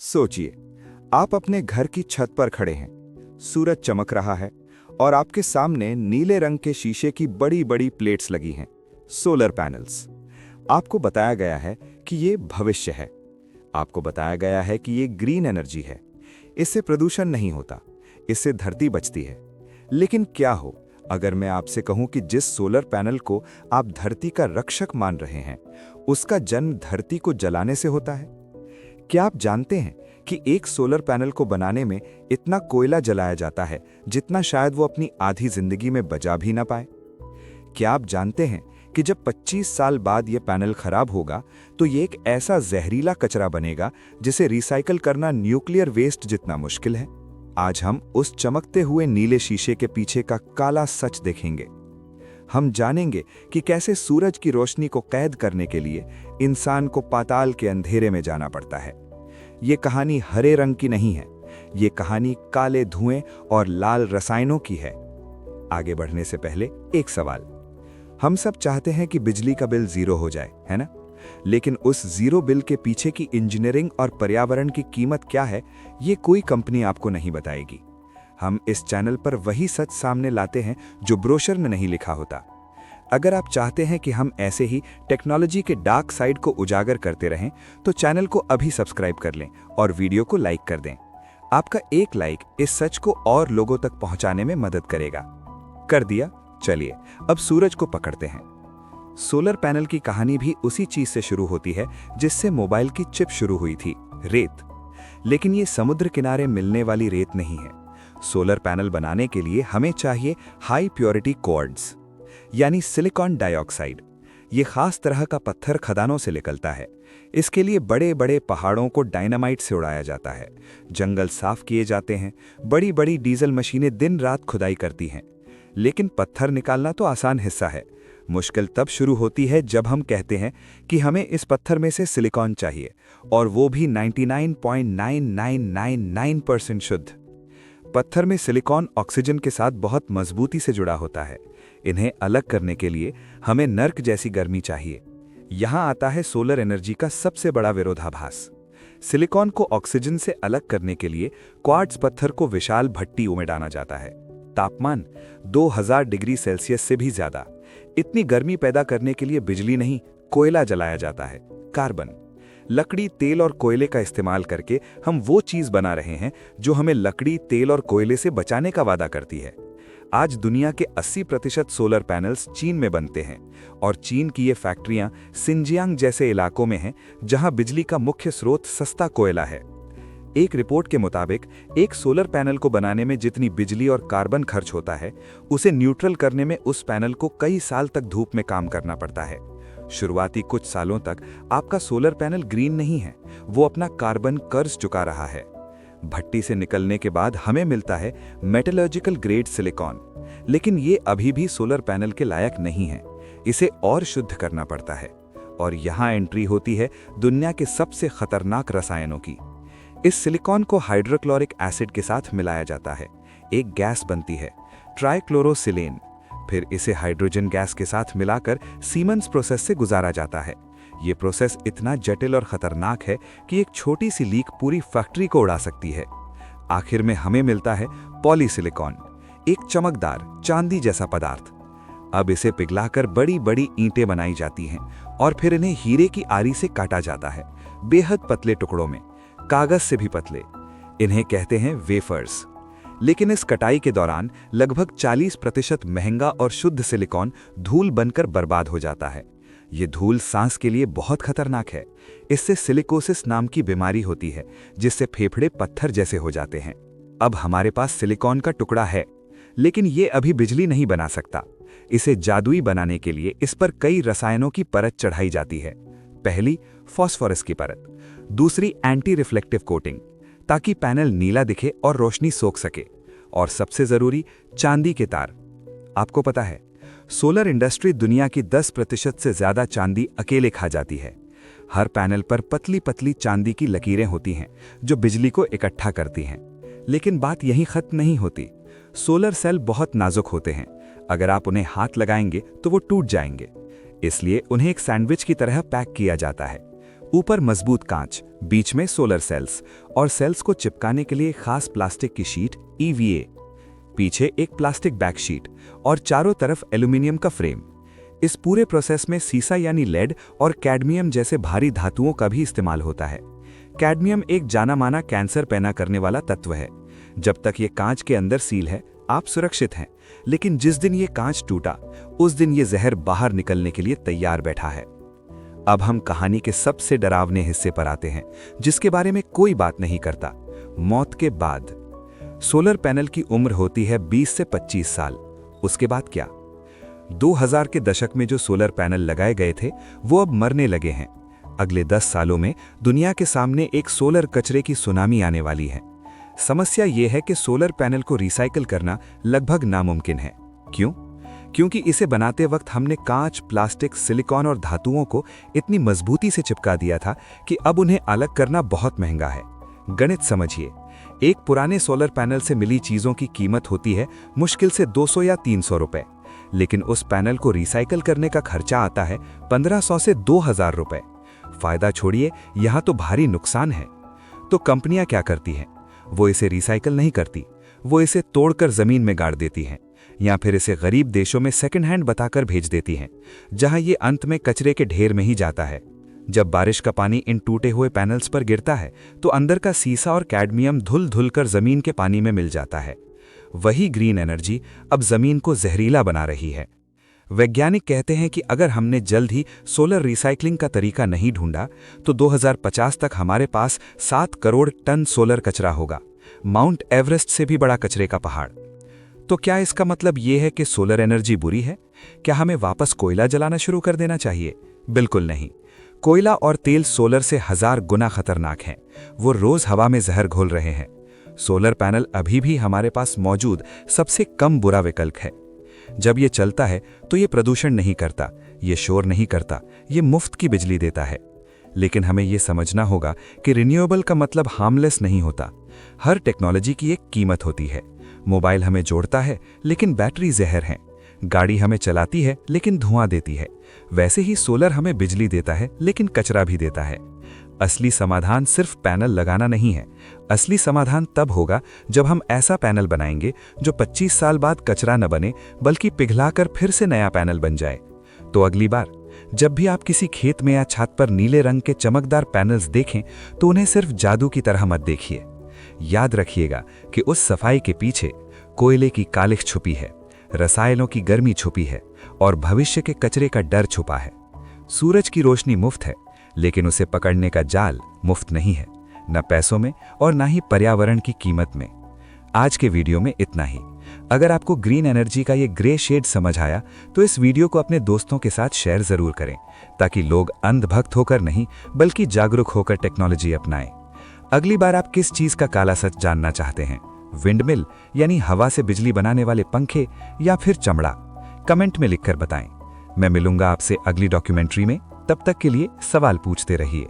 सोचिए, आप अपने घर की छत पर खड़े हैं, सूरज चमक रहा है और आपके सामने नीले रंग के शीशे की बड़ी बड़ी प्लेट्स लगी हैं, सोलर पैनल्स। आपको बताया गया है कि ये भविष्य है। आपको बताया गया है कि ये ग्रीन एनर्जी है, इससे प्रदूषण नहीं होता, इससे धरती बचती है। लेकिन क्या हो अगर मैं आपसे कहूं कि जिस सोलर पैनल को आप धरती का रक्षक मान रहे हैं, उसका जन्म धरती को जलाने से होता है? क्या आप जानते हैं कि एक सोलर पैनल को बनाने में इतना कोयला जलाया जाता है जितना शायद वो अपनी आधी जिंदगी में बचा भी ना पाए? क्या आप जानते हैं कि जब 25 साल बाद ये पैनल खराब होगा तो ये एक ऐसा जहरीला कचरा बनेगा जिसे रिसाइकल करना न्यूक्लियर वेस्ट जितना मुश्किल है? आज हम उस चमकते हुए नीले शीशे के पीछे का काला सच देखेंगे। हम जानेंगे कि कैसे सूरज की रोशनी को कैद करने के लिए इंसान को पाताल के अंधेरे में जाना पड़ता है। ये कहानी हरे रंग की नहीं है, ये कहानी काले धुएं और लाल रसायनों की है। आगे बढ़ने से पहले एक सवाल। हम सब चाहते हैं कि बिजली का बिल जीरो हो जाए, है ना? लेकिन उस जीरो बिल के पीछे की इंजीनियरिंग और पर्यावरण की कीमत क्या है, ये कोई कंपनी आपको नहीं बताएगी। हम इस चैनल पर वही सच सामने लाते हैं जो ब्रोशर में नहीं लिखा होता। अगर आप चाहते हैं कि हम ऐसे ही टेक्नोलॉजी के डार्क साइड को उजागर करते रहें, तो चैनल को अभी सब्सक्राइब कर लें और वीडियो को लाइक कर दें। आपका एक लाइक इस सच को और लोगों तक पहुंचाने में मदद करेगा। कर दिया? चलिए अब सूरज को पकड़ते हैं। सोलर पैनल की कहानी भी उसी चीज से शुरू होती है जिससे मोबाइल की चिप शुरू हुई थी, रेत। लेकिन ये समुद्र किनारे मिलने वाली रेत नहीं है। सोलर पैनल बनाने के लिए हमें चाहिए हाई प्योरिटी क्वार्ट्ज, यानी सिलिकॉन डाइऑक्साइड। ये खास तरह का पत्थर खदानों से निकलता है। इसके लिए बड़े बड़े पहाड़ों को डायनामाइट से उड़ाया जाता है, जंगल साफ किए जाते हैं, बड़ी बड़ी डीजल मशीनें दिन रात खुदाई करती हैं। लेकिन पत्थर निकालना तो आसान हिस्सा है, मुश्किल तब शुरू होती है जब हम कहते हैं कि हमें इस पत्थर में से सिलिकॉन चाहिए, और वो भी 99.9999% शुद्ध। पत्थर में सिलिकॉन ऑक्सीजन के साथ बहुत मजबूती से जुड़ा होता है। इन्हें अलग करने के लिए हमें नर्क जैसी गर्मी चाहिए। यहाँ आता है सोलर एनर्जी का सबसे बड़ा विरोधाभास। सिलिकॉन को ऑक्सीजन से अलग करने के लिए क्वार्ट्ज पत्थर को विशाल भट्टियों में डाला जाता है। तापमान 2000 डिग्री सेल्सियस से भी ज्यादा। इतनी गर्मी पैदा करने के लिए बिजली नहीं, कोयला जलाया जाता है, कार्बन। लकड़ी, तेल और कोयले का इस्तेमाल करके हम वो चीज बना रहे हैं जो हमें लकड़ी, तेल और कोयले से बचाने का वादा करती है। आज दुनिया के 80% सोलर पैनल्स चीन में बनते हैं, और चीन की ये फैक्ट्रियां सिंजियांग जैसे इलाकों में हैं जहां बिजली का मुख्य स्रोत सस्ता कोयला है। एक रिपोर्ट के मुताबिक एक सोलर पैनल को बनाने में जितनी बिजली और कार्बन खर्च होता है, उसे न्यूट्रल करने में उस पैनल को कई साल तक धूप में काम करना पड़ता है। शुरुआती कुछ सालों तक आपका सोलर पैनल ग्रीन नहीं है, वो अपना कार्बन कर्ज चुका रहा है। भट्टी से निकलने के बाद हमें मिलता है मेटलर्जिकल ग्रेड सिलिकॉन, लेकिन ये अभी भी सोलर पैनल के लायक नहीं है। इसे और शुद्ध करना पड़ता है, और यहाँ एंट्री होती है दुनिया के सबसे खतरनाक रसायनों की। इस सिलिकॉन को हाइड्रोक्लोरिक एसिड के साथ मिलाया जाता है, एक गैस बनती है, ट्राइक्लोरोसिलेन। फिर इसे हाइड्रोजन गैस के साथ मिलाकर सीमेंस प्रोसेस से गुजारा जाता है। ये प्रोसेस इतना जटिल और खतरनाक है कि एक छोटी सी लीक पूरी फैक्ट्री को उड़ा सकती है। आखिर में हमें मिलता है पॉलीसिलिकॉन, एक चमकदार चांदी जैसा पदार्थ। अब इसे पिघलाकर बड़ी बड़ी ईंटें बनाई जाती हैं, और फिर इन्हें हीरे की आरी से काटा जाता है, बेहद पतले टुकड़ों में, कागज से भी पतले। इन्हें कहते हैं वेफर्स। लेकिन इस कटाई के दौरान लगभग 40% महंगा और शुद्ध सिलिकॉन धूल बनकर बर्बाद हो जाता है। ये धूल सांस के लिए बहुत खतरनाक है। इससे सिलिकोसिस नाम की बीमारी होती है, जिससे फेफड़े पत्थर जैसे हो जाते हैं। अब हमारे पास सिलिकॉन का टुकड़ा है, लेकिन ये अभी बिजली नहीं बना सकता। इसे जादुई बनाने के लिए इस पर कई रसायनों की परत चढ़ाई जाती है। पहली, फॉस्फोरस की परत। दूसरी, एंटी रिफ्लेक्टिव कोटिंग, ताकि पैनल नीला दिखे और रोशनी सोख सके। और सबसे जरूरी, चांदी के तार। आपको पता है, सोलर इंडस्ट्री दुनिया की 10% से ज्यादा चांदी अकेले खा जाती है। हर पैनल पर पतली पतली चांदी की लकीरें होती हैं जो बिजली को इकट्ठा करती हैं। लेकिन बात यहीं खत्म नहीं होती। सोलर सेल बहुत नाजुक होते हैं। अगर आप उन्हें हाथ लगाएंगे तो वो टूट जाएंगे। इसलिए उन्हें एक सैंडविच की तरह पैक किया जाता है। ऊपर मजबूत कांच, बीच में सोलर सेल्स और सेल्स को चिपकाने के लिए खास प्लास्टिक की शीट EVA, पीछे एक प्लास्टिक बैक शीट और चारों तरफ एल्यूमिनियम का फ्रेम। इस पूरे प्रोसेस में सीसा यानी लेड और कैडमियम जैसे भारी धातुओं का भी इस्तेमाल होता है। कैडमियम एक जाना माना कैंसर पैदा करने वाला तत्व है। जब तक ये कांच के अंदर सील है, आप सुरक्षित हैं, लेकिन जिस दिन ये कांच टूटा, उस दिन ये जहर बाहर निकलने के लिए तैयार बैठा है। अब हम कहानी के सबसे डरावने हिस्से पर आते हैं, जिसके बारे में कोई बात नहीं करता, मौत के बाद। सोलर पैनल की उम्र होती है 20 से 25 साल। उसके बाद क्या? 2000 के दशक में जो सोलर पैनल लगाए गए थे, वो अब मरने लगे हैं। अगले 10 सालों में दुनिया के सामने एक सोलर कचरे की सुनामी आने वाली है। समस्या ये है कि सोलर पैनल को रिसाइकल करना लगभग नामुमकिन है। क्यों? क्योंकि इसे बनाते वक्त हमने कांच, प्लास्टिक, सिलिकॉन और धातुओं को इतनी मजबूती से चिपका दिया था कि अब उन्हें अलग करना बहुत महंगा है। गणित समझिए, एक पुराने सोलर पैनल से मिली चीजों की कीमत होती है मुश्किल से 200 या 300 रुपए, लेकिन उस पैनल को रिसाइकल करने का खर्चा आता है 1500 से 2000 रुपए। फायदा छोड़िए, यहां तो भारी नुकसान है। तो कंपनियां क्या करती हैं? वो इसे रिसाइकल नहीं करती, वो इसे तोड़कर जमीन में गाड़ देती हैं, या फिर इसे गरीब देशों में सेकंड हैंड बताकर भेज देती हैं, जहां ये अंत में कचरे के ढेर में ही जाता है। जब बारिश का पानी इन टूटे हुए पैनल्स पर गिरता है, तो अंदर का सीसा और कैडमियम धुल धुल कर जमीन के पानी में मिल जाता है। वही ग्रीन एनर्जी अब जमीन को जहरीला बना रही है। वैज्ञानिक कहते हैं कि अगर हमने जल्द ही सोलर रिसाइकलिंग का तरीका नहीं ढूंढा, तो 2050 तक हमारे पास 7 करोड़ टन सोलर कचरा होगा, माउंट एवरेस्ट से भी बड़ा कचरे का पहाड़। तो क्या इसका मतलब ये है कि सोलर एनर्जी बुरी है? क्या हमें वापस कोयला जलाना शुरू कर देना चाहिए? बिल्कुल नहीं। कोयला और तेल सोलर से 1000 गुना खतरनाक हैं। वो रोज हवा में जहर घोल रहे हैं। सोलर पैनल अभी भी हमारे पास मौजूद सबसे कम बुरा विकल्प है। जब ये चलता है तो ये प्रदूषण नहीं करता, ये शोर नहीं करता, ये मुफ्त की बिजली देता है। लेकिन हमें ये समझना होगा कि रिन्यूएबल का मतलब हार्मलेस नहीं होता। हर टेक्नोलॉजी की एक कीमत होती है। मोबाइल हमें जोड़ता है, लेकिन बैटरी जहर है। गाड़ी हमें चलाती है, लेकिन धुआं देती है। वैसे ही सोलर हमें बिजली देता है, लेकिन कचरा भी देता है। असली समाधान सिर्फ पैनल लगाना नहीं है। असली समाधान तब होगा जब हम ऐसा पैनल बनाएंगे जो 25 साल बाद कचरा न बने, बल्कि पिघलाकर फिर से नया पैनल बन जाए। तो अगली बार जब भी आप किसी खेत में या छत पर नीले रंग के चमकदार पैनल्स देखें, तो उन्हें सिर्फ जादू की तरह मत देखिए। याद रखिएगा कि उस सफाई के पीछे कोयले की कालिख छुपी है, रसायनों की गर्मी छुपी है और भविष्य के कचरे का डर छुपा है। सूरज की रोशनी मुफ्त है, लेकिन उसे पकड़ने का जाल मुफ्त नहीं है, न पैसों में और न ही पर्यावरण की कीमत में। आज के वीडियो में इतना ही। अगर आपको ग्रीन एनर्जी का ये ग्रे शेड समझ आया, तो इस वीडियो को अपने दोस्तों के साथ शेयर जरूर करें, ताकि लोग अंधभक्त होकर नहीं, बल्कि जागरूक होकर टेक्नोलॉजी अपनाएं। अगली बार आप किस चीज का काला सच जानना चाहते हैं? विंडमिल यानी हवा से बिजली बनाने वाले पंखे, या फिर चमड़ा? कमेंट में लिखकर बताएं। मैं मिलूंगा आपसे अगली डॉक्यूमेंट्री में। तब तक के लिए सवाल पूछते रहिए।